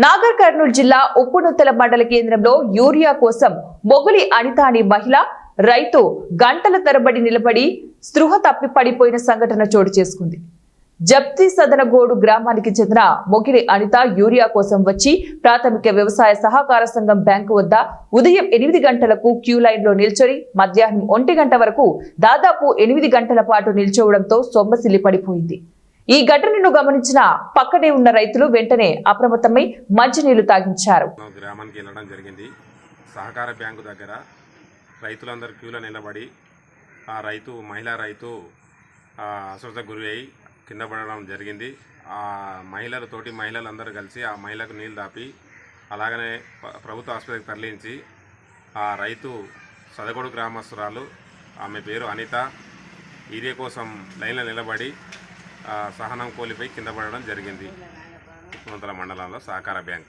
నాగర్ కర్నూలు జిల్లా ఉప్పునుత్తల మండల కేంద్రంలో యూరియా కోసం మొగులి అనిత అనే మహిళ రైతు గంటల తరబడి నిలబడి స్పృహ తప్పి పడిపోయిన సంఘటన చోటు చేసుకుంది. జప్తి సదనగోడు గ్రామానికి చెందిన మొగిలి అనిత యూరియా కోసం వచ్చి ప్రాథమిక వ్యవసాయ సహకార సంఘం బ్యాంకు వద్ద ఉదయం 8 గంటలకు క్యూ లైన్ లో నిల్చొని మధ్యాహ్నం 1 గంట వరకు దాదాపు 8 గంటల పాటు నిల్చోవడంతో సొమ్మసిల్లి పడిపోయింది. ఈ ఘటనను గమనించిన పక్కనే ఉన్న రైతులు వెంటనే అప్రమత్తమై మంచినీళ్లు తాగించారు. గ్రామానికి వెళ్ళడం జరిగింది. సహకార బ్యాంకు దగ్గర రైతులందరూ క్యూలో నిలబడి ఆ మహిళా రైతు అస్వస్థకు గురి అయి కింద పడడం జరిగింది. ఆ తోటి మహిళలందరూ కలిసి ఆ మహిళకు నీళ్ళు దాపి అలాగనే ప్రభుత్వ ఆసుపత్రికి తరలించి ఆ రైతు సదగొడు గ్రామస్తురాలు, ఆమె పేరు అనిత, ఈరియా కోసం లైన్లో నిలబడి సహనం కోల్పోయి కింద పడడం జరిగింది. ఉప్పునుత్తల మండలంలో సహకార బ్యాంక్.